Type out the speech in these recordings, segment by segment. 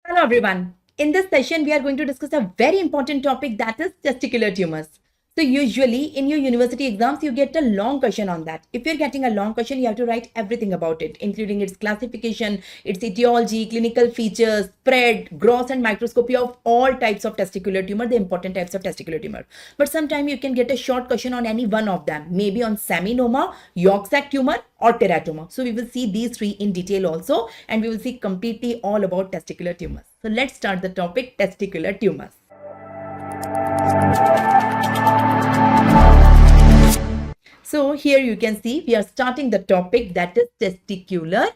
Hello everyone. In this session, we are going to discuss a very important topic, that is testicular tumors. So usually in your university exams, you get a long question on that. If you're getting a long question, you have to write everything about it, including its classification, its etiology, clinical features, spread, gross and microscopy of all types of testicular tumor, the important types of testicular tumor. But sometimes you can get a short question on any one of them, maybe on seminoma, York sac tumor, or teratoma. So we will see these three in detail also, and we will see completely all about testicular tumors. So let's start the topic, testicular tumors. So here you can see we are starting the topic, that is testicular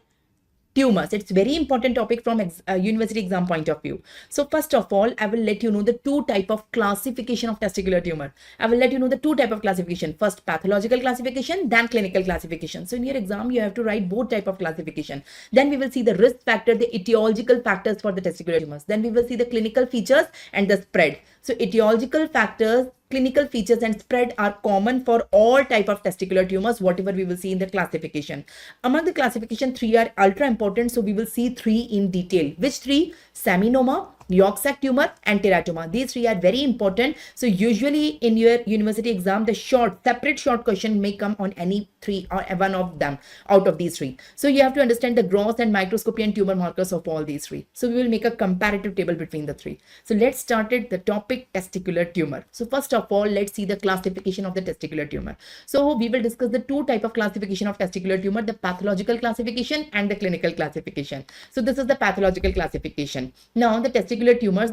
tumors. It's very important topic from university exam point of view. So first of all, I will let you know the two type of classification of testicular tumor. I will let you know the two type of classification. First pathological classification, then clinical classification. So in your exam, you have to write both type of classification. Then we will see the risk factor, the etiological factors for the testicular tumors. Then we will see the clinical features and the spread. So etiological factors, clinical features and spread are common for all type of testicular tumors, whatever we will see in the classification. Among the classification, three are ultra important. So we will see three in detail. Which three? Seminoma, York sac tumor and teratoma. These three are very important. So usually in your university exam, the separate short question may come on any three or one of them out of these three. So you have to understand the gross and microscopy and tumor markers of all these three. So we will make a comparative table between the three. So let's start it, the topic testicular tumor. So first of all, let's see the classification of the testicular tumor. So we will discuss the two type of classification of testicular tumor, the pathological classification and the clinical classification. So this is the pathological classification. Now the testicular tumors,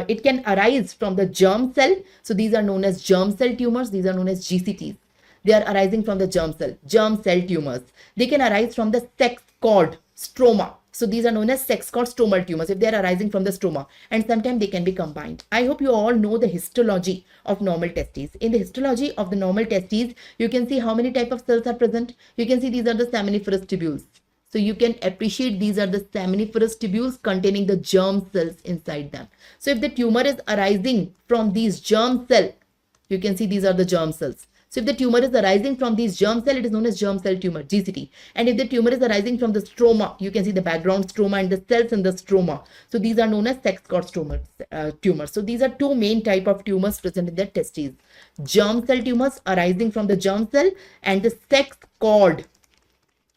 it can arise from the germ cell. So these are known as germ cell tumors. These are known as GCTs. They are arising from the germ cell tumors. They can arise from the sex cord stroma. So these are known as sex cord stromal tumors if they are arising from the stroma, and sometimes they can be combined. I hope you all know the histology of normal testes. In the histology of the normal testes, you can see how many type of cells are present. You can see these are the seminiferous tubules. So you can appreciate these are the seminiferous tubules containing the germ cells inside them. So if the tumor is arising from these germ cell, you can see these are the germ cells. So if the tumor is arising from these germ cell, it is known as germ cell tumor, GCT. And if the tumor is arising from the stroma, you can see the background stroma and the cells in the stroma. So these are known as sex cord tumors. So these are two main type of tumors present in the testes. Germ cell tumors arising from the germ cell, and the sex cord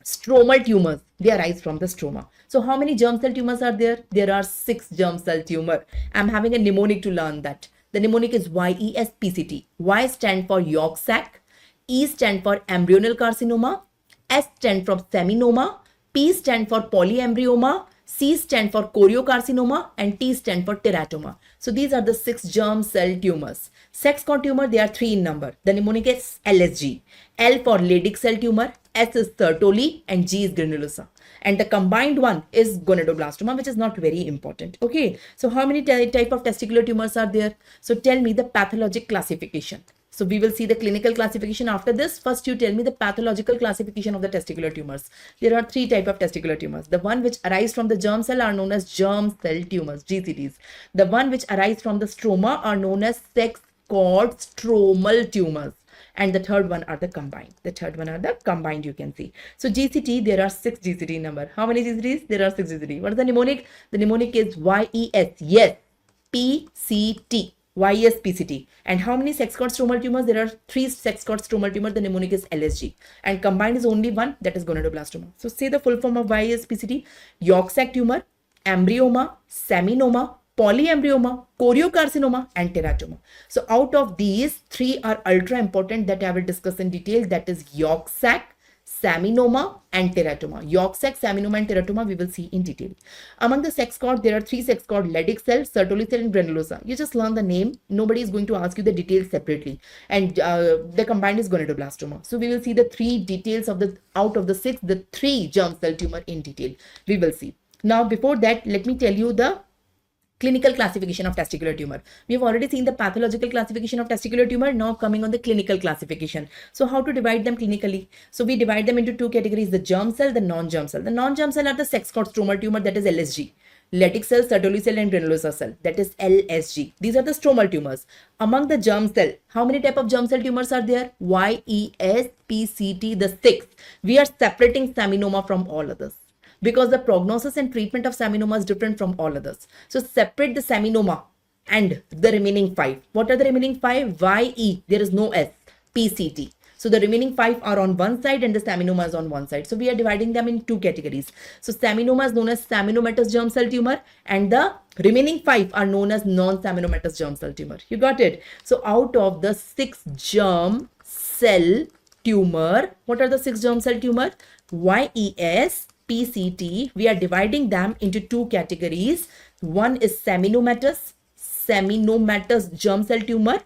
stromal tumors, they arise from the stroma. So how many germ cell tumors are there? There are 6 germ cell tumor. I'm having a mnemonic to learn that. The mnemonic is YESPCT. Y stand for York sac, E stand for embryonal carcinoma, S stand for seminoma, P stand for polyembryoma, C stand for choriocarcinoma, and T stand for teratoma. So these are the 6 germ cell tumors. Sex cord tumor, they are 3 in number. The mnemonic is LSG. L for Leydig cell tumor, S is Sertoli, and G is granulosa. And the combined one is gonadoblastoma, which is not very important. Okay, so how many type of testicular tumors are there? So tell me the pathologic classification. So we will see the clinical classification after this. First, you tell me the pathological classification of the testicular tumors. There are 3 type of testicular tumors. The one which arise from the germ cell are known as germ cell tumors, GCTs. The one which arise from the stroma are known as sex cord stromal tumors. And the third one are the combined. You can see. So GCT, there are 6 GCT number. How many GCTs? There are 6 GCT. What is the mnemonic? The mnemonic is YES. Yes. PCT. YESPCT. And how many sex cord stromal tumors? There are 3 sex cord stromal tumors. The mnemonic is LSG. And combined is only one, that is gonadoblastoma. So say the full form of YESPCT. York sac tumor, embryoma, seminoma, polyembryoma, choriocarcinoma, and teratoma. So out of these, 3 are ultra important that I will discuss in detail. That is York sac, seminoma, and teratoma. York sac, seminoma, and teratoma we will see in detail. Among the sex cord, there are 3 sex cord: Leydig cell, Sertoli cell, and granulosa. You just learn the name. Nobody is going to ask you the details separately. And the combined is gonadoblastoma. So we will see the 3 details of out of the 6, the 3 germ cell tumor in detail. We will see. Now before that, let me tell you the clinical classification of testicular tumor. We have already seen the pathological classification of testicular tumor. Now coming on the clinical classification. So how to divide them clinically? So we divide them into 2 categories: the germ cell, the non-germ cell. The non-germ cell are the sex cord stromal tumor, that is LSG. Leydig cell, Sertoli cell, and granulosa cell, that is LSG. These are the stromal tumors. Among the germ cell, how many type of germ cell tumors are there? YESPCT, the 6. We are separating seminoma from all others. because the prognosis and treatment of seminoma is different from all others. So separate the seminoma and the remaining 5. What are the remaining 5? YE, there is no S. PCT. So the remaining 5 are on one side and the seminoma is on one side. So we are dividing them in 2 categories. So seminoma is known as seminomatous germ cell tumor and the remaining 5 are known as non-seminomatous germ cell tumor. You got it? So out of the 6 germ cell tumor, what are the 6 germ cell tumor? YES, PCT, we are dividing them into 2 categories. One is seminomatous germ cell tumor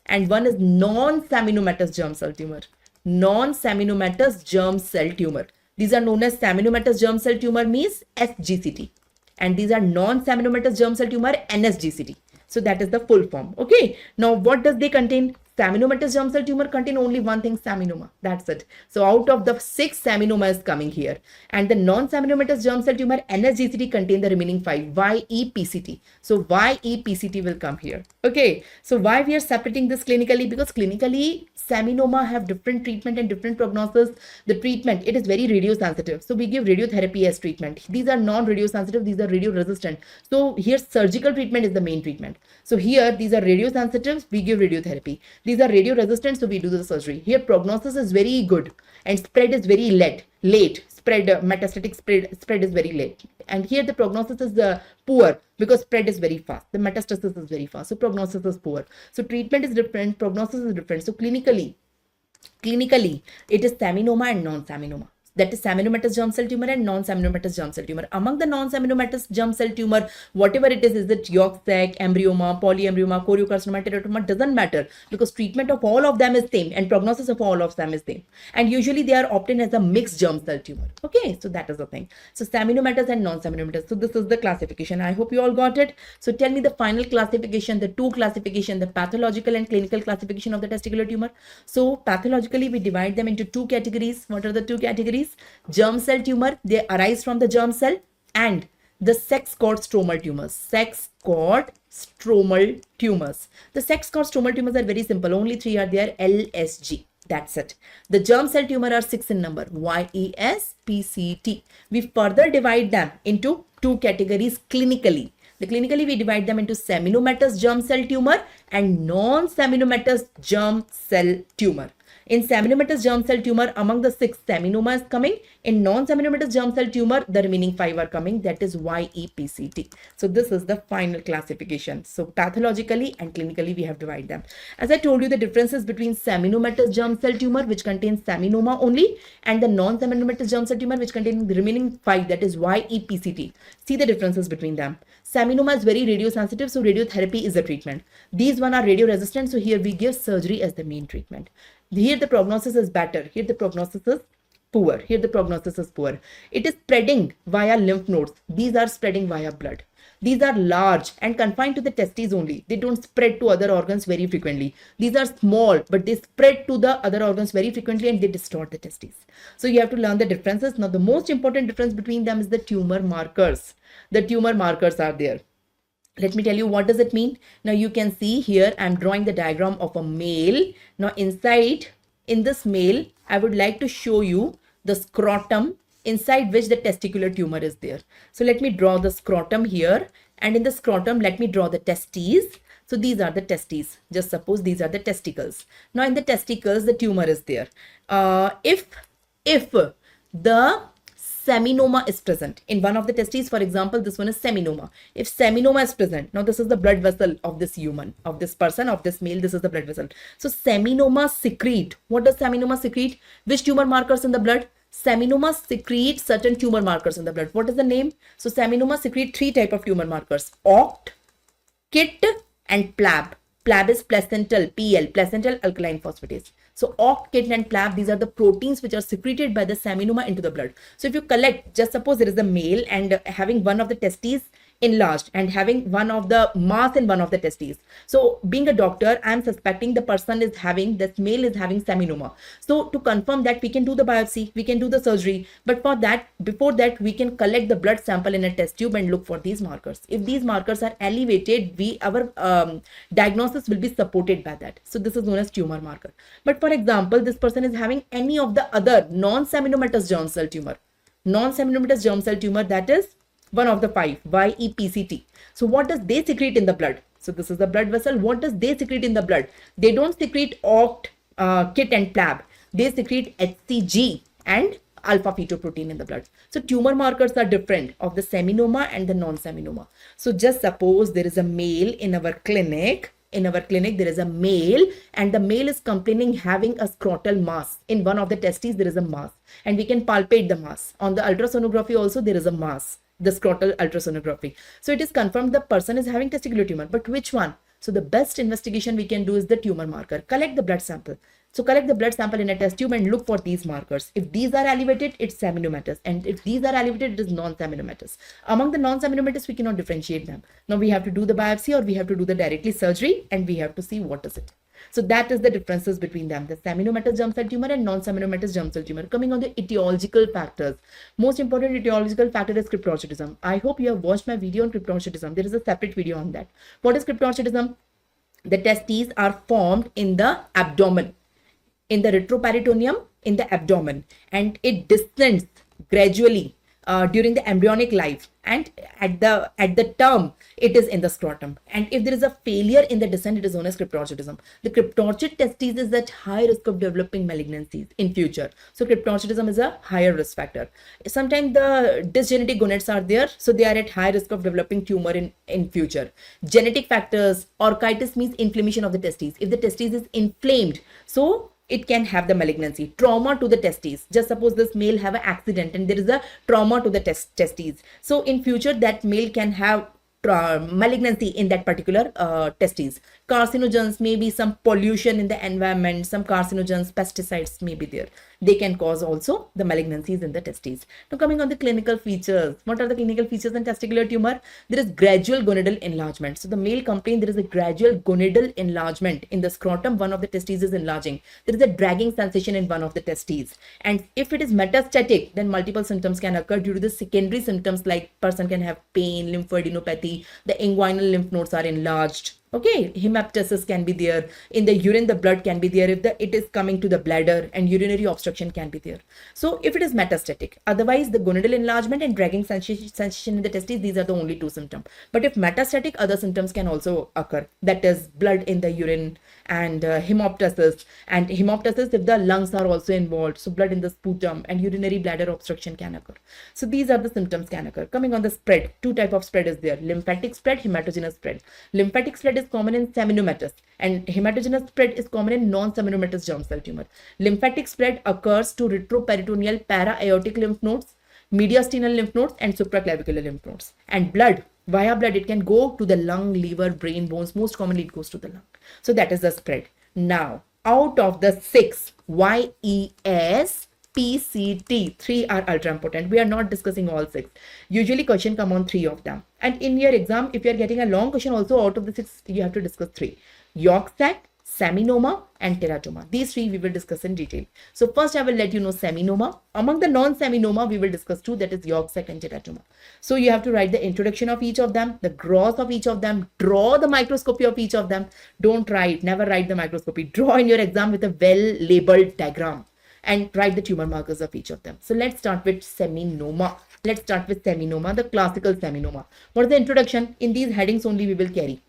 and one is non-seminomatous germ cell tumor. Non-seminomatous germ cell tumor. These are known as seminomatous germ cell tumor means SGCT. And these are non-seminomatous germ cell tumor NSGCT. So that is the full form. Okay. Now what does they contain? Seminomatous germ cell tumor contain only one thing, seminoma. That's it. So out of the 6, seminoma is coming here. And the non-seminomatous germ cell tumor NSGCT contain the remaining 5, YEPCT. So YEPCT will come here. Okay. So why we are separating this clinically? Because clinically, seminoma have different treatment and different prognosis. The treatment, it is very radiosensitive. So we give radiotherapy as treatment. These are non-radiosensitive. These are radio-resistant. So here surgical treatment is the main treatment. So here these are radiosensitive. We give radiotherapy. These are radio-resistant. So we do the surgery. Here prognosis is very good and spread is very late. Metastatic spread is very late. And here the prognosis is poor because spread is very fast. The metastasis is very fast. So prognosis is poor. So treatment is different. Prognosis is different. So clinically, it is seminoma and non-seminoma. That is seminomatous germ cell tumor and non-seminomatous germ cell tumor. Among the non-seminomatous germ cell tumor, whatever it is it yolk sac, embryoma, polyembryoma, choriocarcinoma, teratoma, doesn't matter because treatment of all of them is same and prognosis of all of them is same. And usually they are obtained as a mixed germ cell tumor. Okay, so that is the thing. So seminomatous and non-seminomatous. So this is the classification. I hope you all got it. So tell me the final classification, the 2 classification, the pathological and clinical classification of the testicular tumor. So pathologically, we divide them into 2 categories. What are the 2 categories? Germ cell tumor, they arise from the germ cell, and the sex cord stromal tumors. Sex cord stromal tumors. The sex cord stromal tumors are very simple. Only 3 are there. LSG. That's it. The germ cell tumor are 6 in number. YES, PCT. We further divide them into 2 categories clinically. Clinically, we divide them into seminomatous germ cell tumor and non-seminomatous germ cell tumor. In seminomatous germ cell tumor, among the 6, seminoma is coming. In non-seminomatous germ cell tumor, the remaining 5 are coming. That is YEPCT. So this is the final classification. So pathologically and clinically, we have divided them. As I told you, the differences between seminomatous germ cell tumor, which contains seminoma only, and the non-seminomatous germ cell tumor, which contains the remaining 5, that is YEPCT. See the differences between them. Seminoma is very radiosensitive, so radiotherapy is the treatment. These one are radio-resistant, so here we give surgery as the main treatment. Here the prognosis is better. Here the prognosis is poor. Here the prognosis is poor. It is spreading via lymph nodes. These are spreading via blood. These are large and confined to the testes only. They don't spread to other organs very frequently. These are small, but they spread to the other organs very frequently and they distort the testes. So you have to learn the differences. Now the most important difference between them is the tumor markers. The tumor markers are there. Let me tell you what does it mean. Now you can see here I'm drawing the diagram of a male. Now inside in this male, I would like to show you the scrotum inside which the testicular tumor is there. So let me draw the scrotum here, and in the scrotum let me draw the testes. So these are the testes. Just suppose these are the testicles. Now in the testicles the tumor is there. If the seminoma is present in one of the testes, for example, this one is seminoma. If seminoma is present, now this is the blood vessel of this human, of this person, of this male, this is the blood vessel. So seminoma secrete. What does seminoma secrete? Which tumor markers in the blood? Seminoma secrete certain tumor markers in the blood. What is the name? So seminoma secrete 3 type of tumor markers: OCT, KIT, and PLAB. PLAB is placental, PL, placental alkaline phosphatase. So OCT, KIT, and PLAB, these are the proteins which are secreted by the seminoma into the blood. So if you collect, just suppose there is a male and having one of the testes enlarged and having one of the mass in one of the testes. So being a doctor, I am suspecting the person is having, this male is having seminoma. So to confirm that, we can do the biopsy, we can do the surgery. But for that, before that, we can collect the blood sample in a test tube and look for these markers. If these markers are elevated, our diagnosis will be supported by that. So this is known as tumor marker. But for example, this person is having any of the other non-seminomatous germ cell tumor. Non-seminomatous germ cell tumor, that is one of the five, YEPCT. So what does they secrete in the blood? So this is the blood vessel. What does they secrete in the blood? They don't secrete OCT, KIT and PLAB. They secrete HCG and alpha fetoprotein in the blood. So tumor markers are different of the seminoma and the non-seminoma. So just suppose there is a male in our clinic. In our clinic, there is a male and the male is complaining having a scrotal mass. In one of the testes, there is a mass and we can palpate the mass. On the ultrasonography also, there is a mass, the scrotal ultrasonography. So it is confirmed the person is having testicular tumor, but which one? So the best investigation we can do is the tumor marker. Collect the blood sample. So collect the blood sample in a test tube and look for these markers. If these are elevated, it's seminomatous. And if these are elevated, it is non-seminomatous. Among the non-seminomatous, we cannot differentiate them. Now we have to do the biopsy or we have to do the directly surgery and we have to see what is it. So that is the differences between them, the seminomatous germ cell tumor and non-seminomatous germ cell tumor. Coming on the etiological factors. Most important etiological factor is cryptorchidism. I hope you have watched my video on cryptorchidism. There is a separate video on that. What is cryptorchidism? The testes are formed in the abdomen, in the retroperitoneum, in the abdomen, and it descends gradually during the embryonic life, and at the term it is in the scrotum. And if there is a failure in the descent, it is known as cryptorchidism. The cryptorchid testes is at high risk of developing malignancies in future. So cryptorchidism is a higher risk factor. Sometimes the dysgenetic gonads are there, so they are at high risk of developing tumor in future. Genetic factors. Orchitis means inflammation of the testes. If the testes is inflamed, so it can have the malignancy. Trauma to the testes. Just suppose this male have an accident and there is a trauma to the testes. So in future that male can have malignancy in that particular testes. Carcinogens, may be some pollution in the environment, some carcinogens, pesticides may be there. They can cause also the malignancies in the testes. Now coming on the clinical features. What are the clinical features in testicular tumor? There is gradual gonadal enlargement. So the male complain there is a gradual gonadal enlargement in the scrotum. One of the testes is enlarging. There is a dragging sensation in one of the testes. And if it is metastatic, then multiple symptoms can occur due to the secondary symptoms, like person can have pain, lymphadenopathy, the inguinal lymph nodes are enlarged. Okay, hemoptysis can be there. In the urine, the blood can be there. If it is coming to the bladder, and urinary obstruction can be there. So if it is metastatic, otherwise the gonadal enlargement and dragging sensation in the testes, these are the only two symptoms. But if metastatic, other symptoms can also occur. That is blood in the urine and hemoptysis. And hemoptysis if the lungs are also involved. So blood in the sputum and urinary bladder obstruction can occur. So these are the symptoms can occur. Coming on the spread, two type of spread is there. Lymphatic spread, hematogenous spread. Lymphatic spread is common in seminomatous and hematogenous spread is common in non-seminomatous germ cell tumor. Lymphatic spread occurs to retroperitoneal para-aortic lymph nodes, mediastinal lymph nodes and supraclavicular lymph nodes. And blood, via blood, it can go to the lung, liver, brain, bones. Most commonly it goes to the lung. So that is the spread. Now, out of the 6 YES, PCT, 3 are ultra important. We are not discussing all 6. Usually question come on 3 of them. And in your exam, if you are getting a long question also, out of the 6, you have to discuss 3. York sac, seminoma and teratoma. These 3 we will discuss in detail. So first I will let you know seminoma. Among the non-seminoma, we will discuss 2, that is York sac and teratoma. So you have to write the introduction of each of them, the gross of each of them, draw the microscopy of each of them. Don't write, never write the microscopy. Draw in your exam with a well-labeled diagram and write the tumor markers of each of them. So let's start with seminoma. Let's start with seminoma, the classical seminoma. What is the introduction? In these headings only we will carry.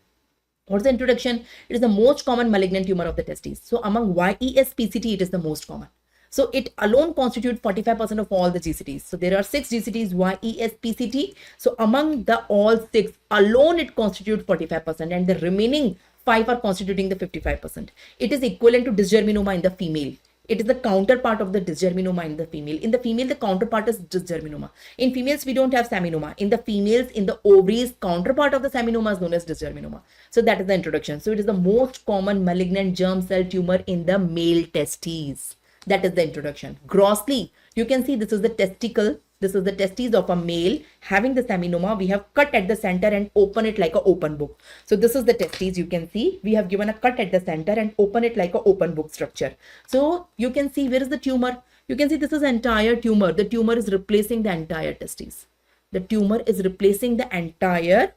What's the introduction? It is the most common malignant tumor of the testes. So among YES-PCT, it is the most common. So it alone constitutes 45% of all the GCTs. So there are 6 GCTs, YES-PCT. So among the all 6, alone it constitutes 45% and the remaining 5 are constituting the 55%. It is equivalent to dysgerminoma in the female. It is the counterpart of the dysgerminoma in the female. In the female, the counterpart is dysgerminoma. In females, we don't have seminoma. In the females, in the ovaries, counterpart of the seminoma is known as dysgerminoma. So that is the introduction. So it is the most common malignant germ cell tumor in the male testes. That is the introduction. Grossly, you can see this is the testicle. This is the testes of a male having the seminoma. We have cut at the center and open it like an open book. So this is the testes. You can see we have given a cut at the center and open it like an open book structure. So you can see where is the tumor. You can see this is the entire tumor. The tumor is replacing the entire testes. The tumor is replacing the entire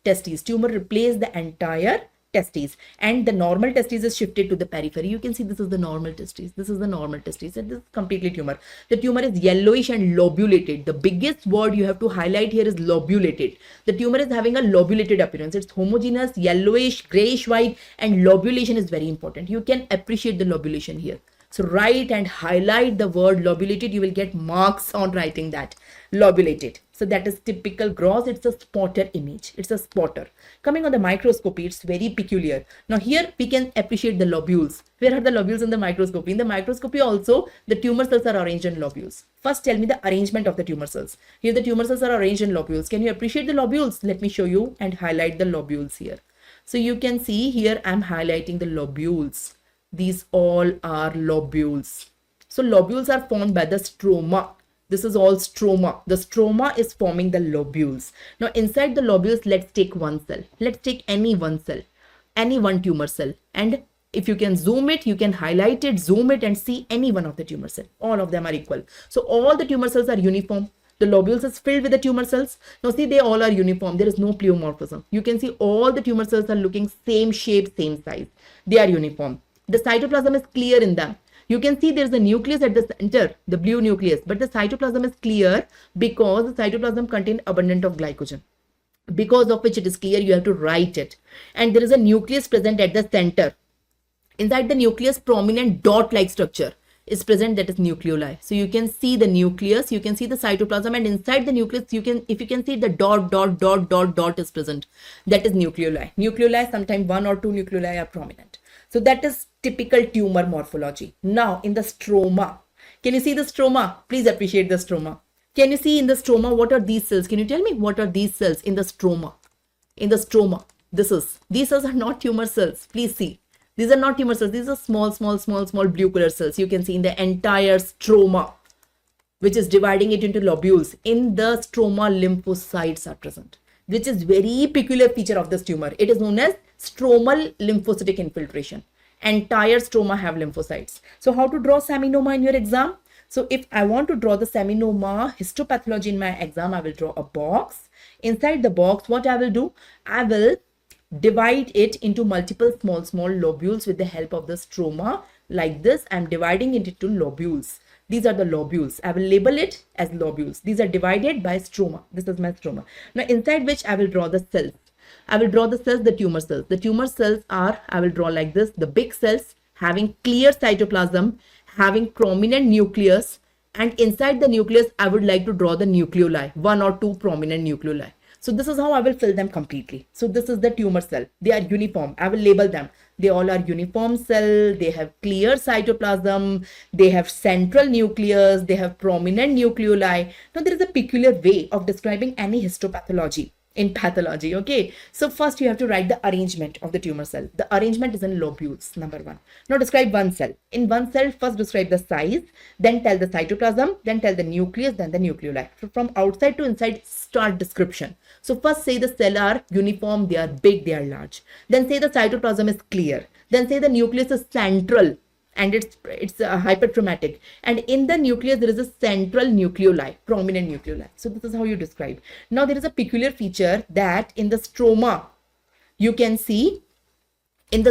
testes. Tumor replace the entire testes, and the normal testes is shifted to the periphery. You can see this is the normal testes. This is the normal testes, and this is completely tumor. The tumor is yellowish and lobulated. The biggest word you have to highlight here is lobulated. The tumor is having a lobulated appearance. It's homogeneous, yellowish, grayish white, and lobulation is very important. You can appreciate the lobulation here. So write and highlight the word lobulated. You will get marks on writing that. Lobulated. So that is typical gross. It's a spotter image. It's a spotter. Coming on the microscopy, it's very peculiar. Now here we can appreciate the lobules. Where are the lobules in the microscopy? In the microscopy also, the tumor cells are arranged in lobules. First tell me the arrangement of the tumor cells. Here the tumor cells are arranged in lobules. Can you appreciate the lobules? Let me show you and highlight the lobules here. So you can see here I'm highlighting the lobules. These all are lobules. So lobules are formed by the stroma. This is all stroma. The stroma is forming the lobules. Now inside the lobules, let's take one cell. Let's take any one cell, any one tumor cell. And if you can zoom it, you can highlight it, zoom it, and see any one of the tumor cells. All of them are equal. So all the tumor cells are uniform. The lobules is filled with the tumor cells. Now see, they all are uniform. There is no pleomorphism. You can see all the tumor cells are looking same shape, same size. They are uniform. The cytoplasm is clear in them. You can see there's a nucleus at the center, the blue nucleus, but the cytoplasm is clear because the cytoplasm contains abundant of glycogen. Because of which it is clear, you have to write it. And there is a nucleus present at the center. Inside the nucleus, prominent dot-like structure is present, that is nucleoli. So you can see the nucleus, you can see the cytoplasm, and inside the nucleus, if you can see the dot is present, that is nucleoli. Nucleoli, sometimes one or two nucleoli are prominent. So that is typical tumor morphology. Now in the stroma, can you see the stroma? Please appreciate the stroma. Can you see in the stroma, what are these cells? Can you tell me what are these cells in the stroma? In the stroma, these cells are not tumor cells. Please see. These are not tumor cells. These are small blue color cells. You can see in the entire stroma, which is dividing it into lobules. In the stroma, lymphocytes are present, which is very peculiar feature of this tumor. It is known as stromal lymphocytic infiltration. Entire stroma have lymphocytes. So how to draw seminoma in your exam? So if I want to draw the seminoma histopathology in my exam, I will draw a box. Inside the box, what I will do? I will divide it into multiple small lobules with the help of the stroma. Like this, I'm dividing it into lobules. These are the lobules. I will label it as lobules. These are divided by stroma. This is my stroma. Now inside which I will draw the cells. I will draw the cells, the tumor cells. The tumor cells are, I will draw like this, the big cells having clear cytoplasm, having prominent nucleus, and inside the nucleus, I would like to draw the nucleoli, one or two prominent nucleoli. So this is how I will fill them completely. So this is the tumor cell. They are uniform. I will label them. They all are uniform cell. They have clear cytoplasm. They have central nucleus. They have prominent nucleoli. Now there is a peculiar way of describing any histopathology in pathology. Okay, so first you have to write the arrangement of the tumor cell. The arrangement is in lobules, number one. Now describe one cell. In one cell, first describe the size, then tell the cytoplasm, then tell the nucleus, then the nucleoli. So from outside to inside, start description. So first say the cell are uniform, they are big, they are large. Then say the cytoplasm is clear. Then say the nucleus is central and it's hyperchromatic. And in the nucleus, there is a central nucleoli, prominent nucleoli. So this is how you describe. Now there is a peculiar feature that in the stroma, you can see the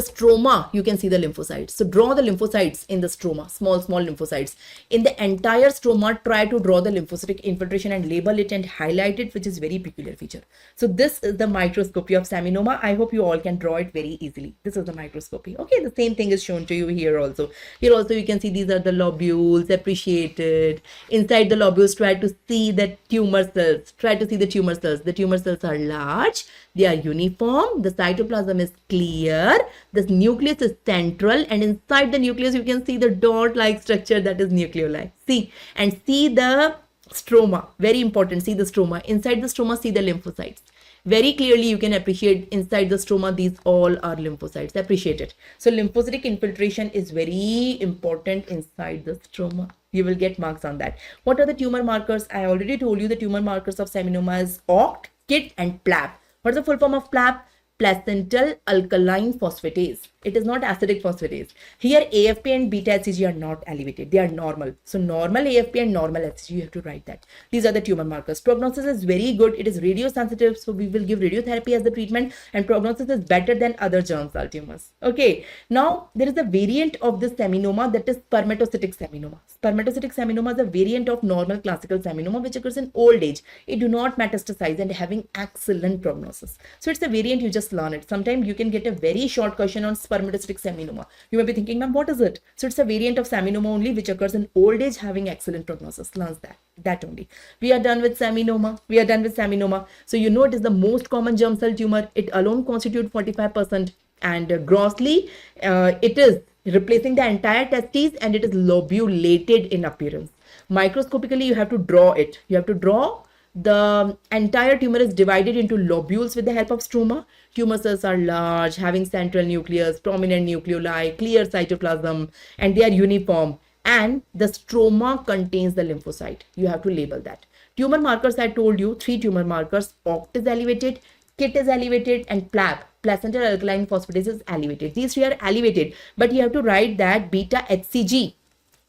lymphocytes. So draw the lymphocytes in the stroma, small lymphocytes. In the entire stroma, try to draw the lymphocytic infiltration and label it and highlight it, which is very peculiar feature. So this is the microscopy of seminoma. I hope you all can draw it very easily. This is the microscopy. Okay, the same thing is shown to you here also. Here also you can see these are the lobules, appreciated. Inside the lobules, try to see the tumor cells. Try to see the tumor cells. The tumor cells are large. They are uniform. The cytoplasm is clear. This nucleus is central, and inside the nucleus you can see the dot-like structure, that is nucleoli. See, and see the stroma. Very important. See the stroma. Inside the stroma, see the lymphocytes. Very clearly you can appreciate inside the stroma, these all are lymphocytes. Appreciate it. So lymphocytic infiltration is very important inside the stroma. You will get marks on that. What are the tumor markers? I already told you the tumor markers of seminoma is OCT, KIT, and PLAB. What is the full form of PLAB? placental alkaline phosphatase. It is not acidic phosphatase. Here AFP and beta HCG are not elevated. They are normal. So normal AFP and normal HCG, you have to write that. These are the tumor markers. Prognosis is very good. It is radiosensitive. So we will give radiotherapy as the treatment, and prognosis is better than other germ cell tumors. Okay. Now there is a variant of this seminoma, that is spermatocytic seminoma. Spermatocytic seminoma is a variant of normal classical seminoma which occurs in old age. It do not metastasize and having excellent prognosis. So it's a variant, you just learn it. Sometimes you can get a very short question on spermatocytic seminoma. You may be thinking, ma'am, what is it? So it's a variant of seminoma only which occurs in old age having excellent prognosis. Learn that only. We are done with seminoma. So you know it is the most common germ cell tumor. It alone constitutes 45%, and grossly it is replacing the entire testes, and it is lobulated in appearance. Microscopically, you have to draw it. You have to draw the entire tumor is divided into lobules with the help of stroma. Tumor cells are large, having central nucleus, prominent nucleoli, clear cytoplasm, and they are uniform. And the stroma contains the lymphocyte. You have to label that. Tumor markers, I told you, 3 tumor markers. OCT is elevated, KIT is elevated, and PLAB, placental alkaline phosphatase, is elevated. These 3 are elevated, but you have to write that beta HCG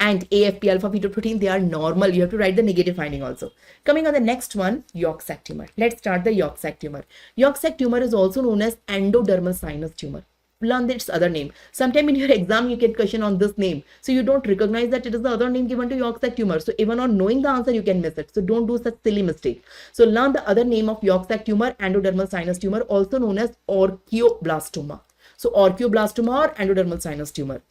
and AFP, alpha fetoprotein, they are normal. You have to write the negative finding also. Coming on the next one, yolk sac tumor. Let's start the yolk sac tumor. Yolk sac tumor is also known as endodermal sinus tumor. Learn its other name. Sometime in your exam, you get question on this name. So you don't recognize that it is the other name given to yolk sac tumor. So even on knowing the answer, you can miss it. So don't do such silly mistake. So learn the other name of yolk sac tumor, endodermal sinus tumor, also known as orchioblastoma. So orchioblastoma or endodermal sinus tumor.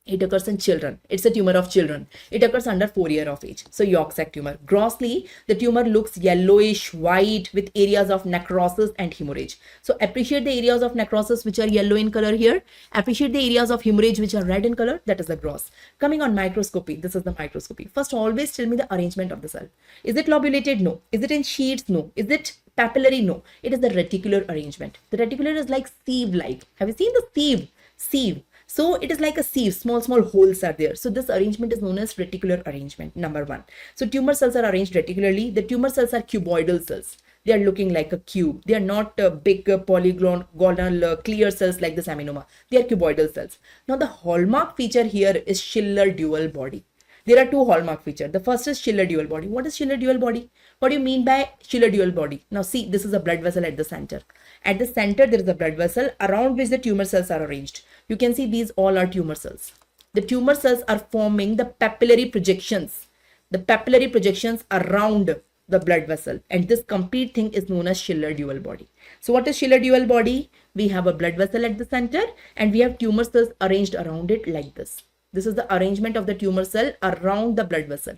It occurs in children. It's a tumor of children. It occurs under 4 years of age. So yolk sac tumor. Grossly, the tumor looks yellowish white with areas of necrosis and hemorrhage. So appreciate the areas of necrosis which are yellow in color here. Appreciate the areas of hemorrhage which are red in color. That is the gross. Coming on microscopy. This is the microscopy. First, always tell me the arrangement of the cell. Is it lobulated? No. Is it in sheets? No. Is it papillary? No. It is the reticular arrangement. The reticular is like sieve-like. Have you seen the sieve? Sieve. So it is like a sieve, small holes are there. So this arrangement is known as reticular arrangement, number 1. So tumor cells are arranged reticularly. The tumor cells are cuboidal cells. They are looking like a cube. They are not big polygonal clear cells like the seminoma. They are cuboidal cells. Now the hallmark feature here is Schiller dual body. There are 2 hallmark features. The first is Schiller dual body. What is Schiller dual body? What do you mean by Schiller dual body? Now see, this is a blood vessel at the center. At the center, there is a blood vessel around which the tumor cells are arranged. You can see these all are tumor cells. The tumor cells are forming the papillary projections. The papillary projections around the blood vessel. And this complete thing is known as Schiller dual body. So what is Schiller dual body? We have a blood vessel at the center and we have tumor cells arranged around it like this. This is the arrangement of the tumor cell around the blood vessel.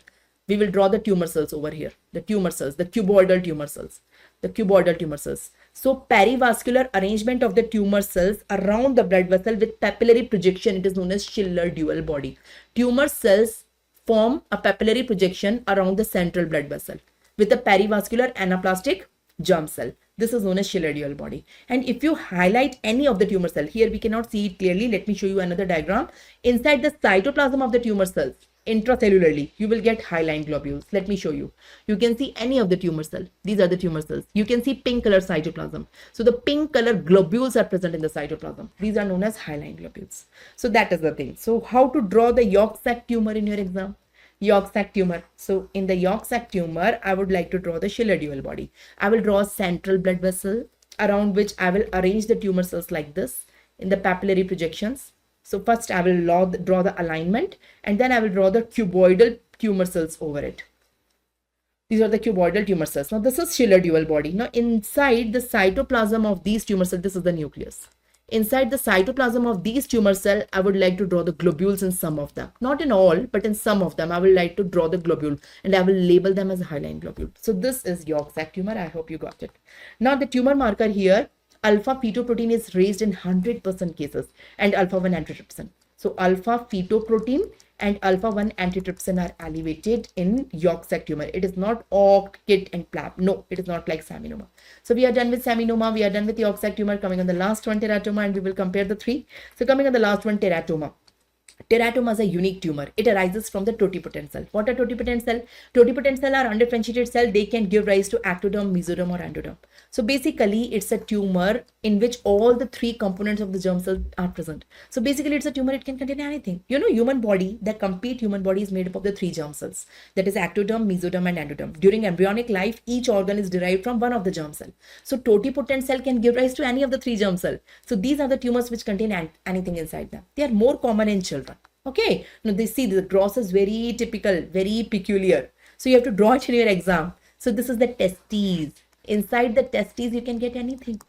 We will draw the tumor cells over here. The tumor cells, the cuboidal tumor cells. The cuboidal tumor cells. So perivascular arrangement of the tumor cells around the blood vessel with papillary projection, it is known as Schiller dual body. Tumor cells form a papillary projection around the central blood vessel with a perivascular anaplastic germ cell. This is known as Schiller dual body. And if you highlight any of the tumor cell, here we cannot see it clearly. Let me show you another diagram. Inside the cytoplasm of the tumor cells, intracellularly, you will get hyaline globules. Let me show you. You can see any of the tumor cell. These are the tumor cells. You can see pink color cytoplasm. So the pink color globules are present in the cytoplasm. These are known as hyaline globules. So that is the thing. So how to draw the yolk sac tumor in your exam? Yolk sac tumor. So in the yolk sac tumor, I would like to draw the Schiller dual body. I will draw a central blood vessel around which I will arrange the tumor cells like this in the papillary projections. So first I will draw the alignment and then I will draw the cuboidal tumor cells over it. These are the cuboidal tumor cells. Now this is Schiller dual body. Now inside the cytoplasm of these tumor cells, this is the nucleus. Inside the cytoplasm of these tumor cells, I would like to draw the globules in some of them. Not in all, but in some of them, I would like to draw the globule and I will label them as a hyaline globule. So this is yolk sac tumor. I hope you got it. Now the tumor marker here, alpha fetoprotein is raised in 100% cases and alpha-1 antitrypsin. So alpha fetoprotein and alpha-1 antitrypsin are elevated in yolk sac tumor. It is not OCT, KIT and PLAB. No, it is not like seminoma. So we are done with seminoma. We are done with yolk sac tumor. Coming on the last one, teratoma, and we will compare the 3. So coming on the last one, teratoma. Teratoma is a unique tumor. It arises from the totipotent cell. What are totipotent cell? Totipotent cell are undifferentiated cell. They can give rise to ectoderm, mesoderm, or endoderm. So basically, it's a tumor in which all the three components of the germ cell are present. So basically, it's a tumor. It can contain anything. You know, human body, the complete human body is made up of the three germ cells. That is ectoderm, mesoderm, and endoderm. During embryonic life, each organ is derived from one of the germ cell. So totipotent cell can give rise to any of the three germ cell. So these are the tumors which contain anything inside them. They are more common in children. Okay, now they see the cross is very typical, very peculiar. So you have to draw it in your exam. So this is the testes. Inside the testes, you can get anything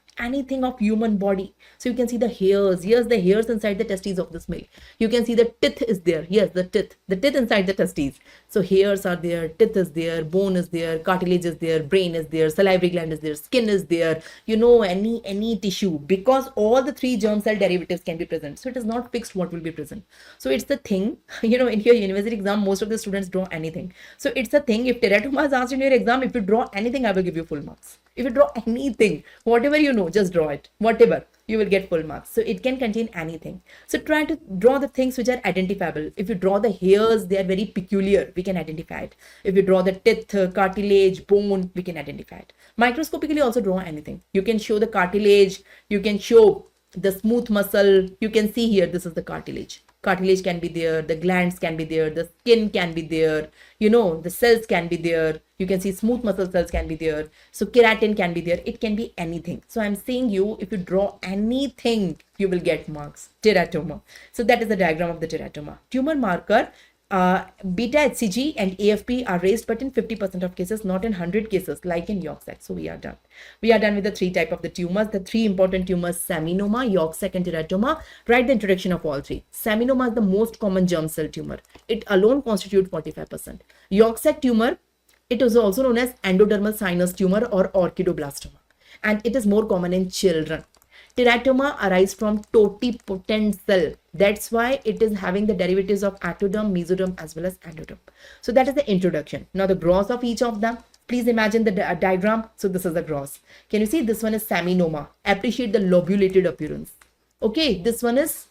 of human body. So you can see the hairs. Here's the hairs inside the testes of this male. You can see the teeth is there. Yes, the teeth inside the testes. So hairs are there, teeth is there, bone is there, cartilage is there, brain is there, salivary gland is there, skin is there, you know, any tissue, because all the three germ cell derivatives can be present. So it is not fixed what will be present. So it's the thing, you know, in your university exam, most of the students draw anything. So it's a thing. If teratoma is asked in your exam, if you draw anything, I will give you full marks. If you draw anything, whatever you know, just draw it. Whatever, you will get full marks. So it can contain anything. So try to draw the things which are identifiable. If you draw the hairs, they are very peculiar. We can identify it. If you draw the teeth, cartilage, bone, we can identify it. Microscopically also draw anything. You can show the cartilage. You can show the smooth muscle. You can see here, this is the cartilage. Cartilage can be there, the glands can be there, the skin can be there, you know, the cells can be there. You can see smooth muscle cells can be there. So keratin can be there. It can be anything. So I'm saying you, if you draw anything, you will get marks. Teratoma. So that is the diagram of the teratoma. Tumor marker. Beta HCG and AFP are raised, but in 50% of cases, not in 100 cases, like in York sac. So we are done. We are done with the three type of the tumors. The three important tumors: seminoma, York sac, and teratoma. Write the introduction of all three. Seminoma is the most common germ cell tumor. It alone constitutes 45%. York sac tumor, it is also known as endodermal sinus tumor or orchidoblastoma, and it is more common in children. Teratoma arises from totipotent cell. That's why it is having the derivatives of ectoderm, mesoderm, as well as endoderm. So that is the introduction. Now the gross of each of them. Please imagine the diagram. So this is the gross. Can you see this one is seminoma? Appreciate the lobulated appearance. Okay, this one is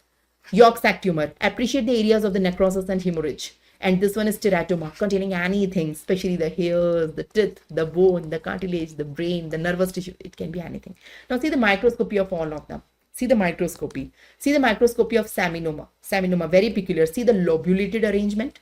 York sac tumor. Appreciate the areas of the necrosis and hemorrhage. And this one is teratoma, containing anything, especially the hairs, the teeth, the bone, the cartilage, the brain, the nervous tissue. It can be anything. Now see the microscopy of all of them. See the microscopy. See the microscopy of seminoma. Seminoma, very peculiar. See the lobulated arrangement.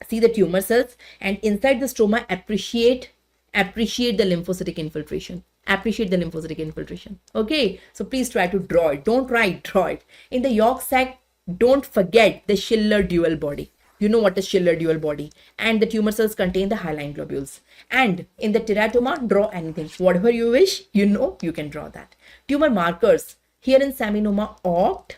See the tumor cells. And inside the stroma, appreciate the lymphocytic infiltration. Appreciate the lymphocytic infiltration. Okay. So please try to draw it. Don't write, draw it. In the York sac, don't forget the Schiller dual body. You know what is Schiller dual body, and the tumor cells contain the hyaline globules. And in the teratoma, draw anything, whatever you wish, you know, you can draw that. Tumor markers here in seminoma, OCT,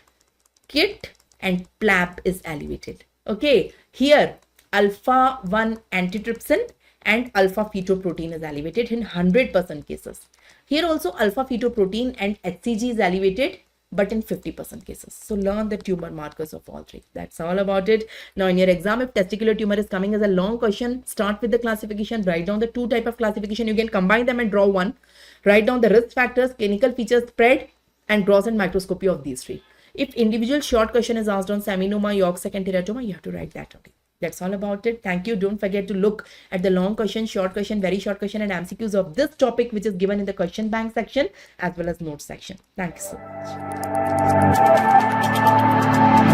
KIT, and PLAP is elevated. Okay, here alpha 1 antitrypsin and alpha fetoprotein is elevated in 100% cases. Here also alpha fetoprotein and HCG is elevated, but in 50% cases. So learn the tumor markers of all three. That's all about it. Now in your exam, if testicular tumor is coming as a long question, start with the classification, write down the two type of classification. You can combine them and draw one. Write down the risk factors, clinical features, spread, and gross and microscopy of these three. If individual short question is asked on seminoma, York sac, and teratoma, you have to write that only. That's all about it. Thank you. Don't forget to look at the long question, short question, very short question, and MCQs of this topic, which is given in the question bank section as well as notes section. Thank you so much.